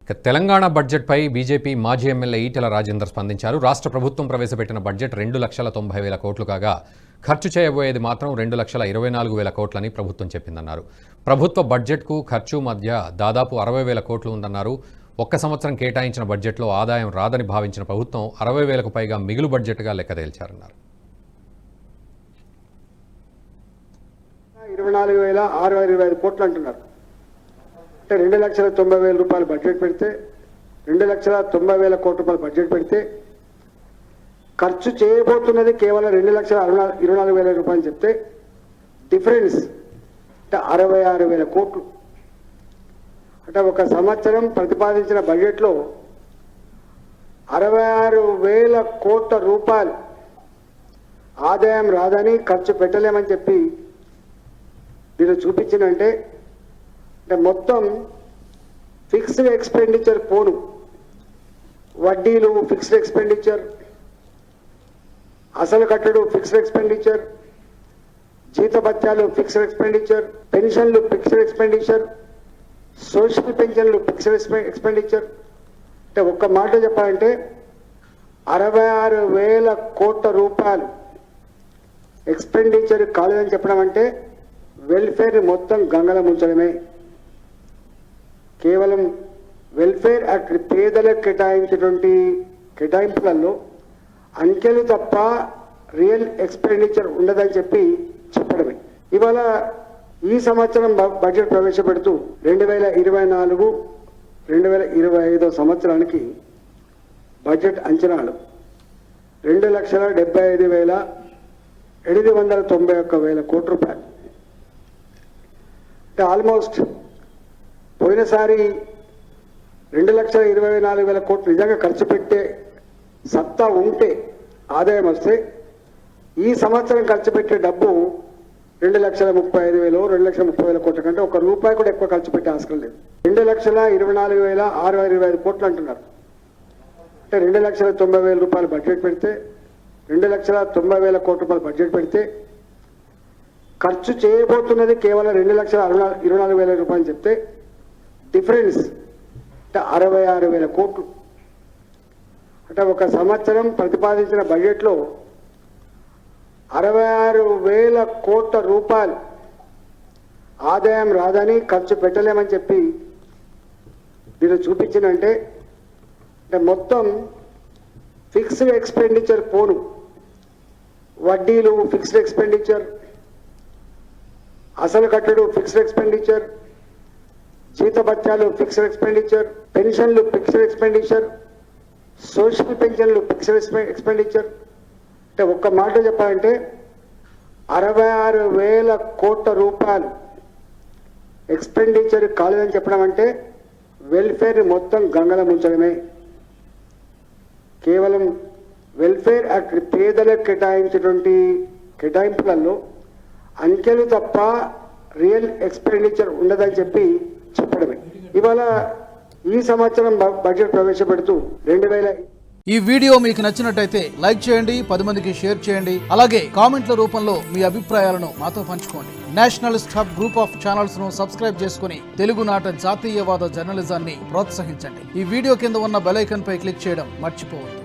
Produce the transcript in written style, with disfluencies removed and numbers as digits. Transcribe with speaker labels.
Speaker 1: Telangana బడ్జెట్పై BJP మాజీ MLA Etela Rajender స్పందించారు. రాష్ట్ర ప్రభుత్వం ప్రవేశపెట్టిన బడ్జెట్ 2,90,000 కోట్లు కాగా ఖర్చు చేయబోయేది మాత్రం 2,24,000 కోట్లని ప్రభుత్వం చెప్పిందన్నారు. ప్రభుత్వ బడ్జెట్కు ఖర్చు మధ్య దాదాపు 60,000 కోట్లు ఉందన్నారు. ఒక్క సంవత్సరం కేటాయించిన బడ్జెట్లో ఆదాయం రాదని భావించిన ప్రభుత్వం 60,000కు పైగా మిగులు బడ్జెట్గా లెక్క తేల్చారన్నారు.
Speaker 2: 24,625 కోట్లు అంటున్నారు. అంటే 2,90,000 రూపాయలు బడ్జెట్ పెడితే 2,90,000 కోట్ల రూపాయలు బడ్జెట్ పెడితే ఖర్చు చేయబోతున్నది కేవలం 2,24,000 రూపాయలు చెప్తే డిఫరెన్స్ అంటే 66,000 కోట్లు. అంటే ఒక సంవత్సరం ప్రతిపాదించిన బడ్జెట్లో 66,000 కోట్ల రూపాయలు ఆదాయం రాదని ఖర్చు పెట్టలేమని చెప్పి దీన్ని చూపించిందంటే మొత్తం ఫిక్స్డ్ ఎక్స్పెండిచర్ పోను, వడ్డీలు ఫిక్స్డ్ ఎక్స్పెండిచర్, అసలు కట్టడు ఫిక్స్డ్ ఎక్స్పెండిచర్, జీతభత్యాలు ఫిక్స్డ్ ఎక్స్పెండిచర్, పెన్షన్లు ఫిక్స్డ్ ఎక్స్పెండిచర్, సోషల్ పెన్షన్లు ఫిక్స్డ్ ఎక్స్పెండిచర్. అంటే ఒక్క మాట చెప్పాలంటే 66,000 కోట్ల రూపాయలు ఎక్స్పెండిచర్ కాలేదని చెప్పడం అంటే వెల్ఫేర్ మొత్తం గంగల ముంచడమే. కేవలం వెల్ఫేర్ యాక్ట్ పేదలకు కేటాయించినటువంటి కేటాయింపులలో అంకెలు తప్ప రియల్ ఎక్స్పెండిచర్ ఉండదని చెప్పి చెప్పడమే. ఇవాళ ఈ సంవత్సరం బడ్జెట్ ప్రవేశపెడుతూ 2024-2025 సంవత్సరానికి బడ్జెట్ అంచనాలు 2,75,891 కోట్ల రూపాయలు. అంటే ఆల్మోస్ట్ పోయినసారి 2,24,000 కోట్లు నిజంగా ఖర్చు పెట్టే సత్తా ఉంటే ఆదాయం వస్తే ఈ సంవత్సరం ఖర్చు పెట్టే డబ్బు 2,35,000 2,30,000 కోట్ల కంటే ఒక రూపాయి కూడా ఎక్కువ ఖర్చు పెట్టే ఆస్కారం లేదు. 2,24,625 కోట్లు అంటున్నారు. అంటే 2,90,000 రూపాయలు బడ్జెట్ పెడితే 2,90,000 కోట్ల రూపాయలు బడ్జెట్ పెడితే ఖర్చు చేయబోతున్నది కేవలం 2,24,000 రూపాయలు చెప్తే డిఫరెన్స్ అంటే 66,000 కోట్లు. అంటే ఒక సంవత్సరం ప్రతిపాదించిన బడ్జెట్లో 66,000 కోట్ల రూపాయలు ఆదాయం రాదని ఖర్చు పెట్టలేమని చెప్పి దీన్ని చూపించిందంటే మొత్తం ఫిక్స్డ్ ఎక్స్పెండిచర్ పోను, వడ్డీలు ఫిక్స్డ్ ఎక్స్పెండిచర్, అసలు కట్టడు ఫిక్స్డ్ ఎక్స్పెండిచర్, జీతభత్యాలు ఫిక్స్డ్ ఎక్స్పెండిచర్, పెన్షన్లు ఫిక్స్డ్ ఎక్స్పెండిచర్, సోషల్ పెన్షన్లు ఫిక్స్డ్ ఎక్స్పెండిచర్. అంటే ఒక్క మాట చెప్పాలంటే 66,000 కోట్ల రూపాయలు ఎక్స్పెండిచర్ కాలేదని చెప్పడం అంటే వెల్ఫేర్ మొత్తం గంగల ముంచడమే. కేవలం వెల్ఫేర్ యాక్ట్ పేదలకు కేటాయించినటువంటి కేటాయింపులలో అంకెలు తప్ప రియల్ ఎక్స్పెండిచర్ ఉండదని చెప్పి చెప్పడమే. ఇవాళ ఈ సంవత్సరం బడ్జెట్ ప్రవేశపెడుతూ
Speaker 3: ఈ వీడియో మీకు నచ్చినట్టయితే లైక్ చేయండి, 10 మందికి షేర్ చేయండి. అలాగే కామెంట్ల రూపంలో మీ అభిప్రాయాలను మాతో పంచుకోండి. Nationalist hub group of channels ను సబ్స్క్రైబ్ చేసుకుని తెలుగునాట జాతీయవాద జర్నలిజాన్ని ప్రోత్సహించండి. ఈ వీడియో కింద ఉన్న బెల్ ఐకాన్ పై క్లిక్ చేయడం మర్చిపోవద్దు.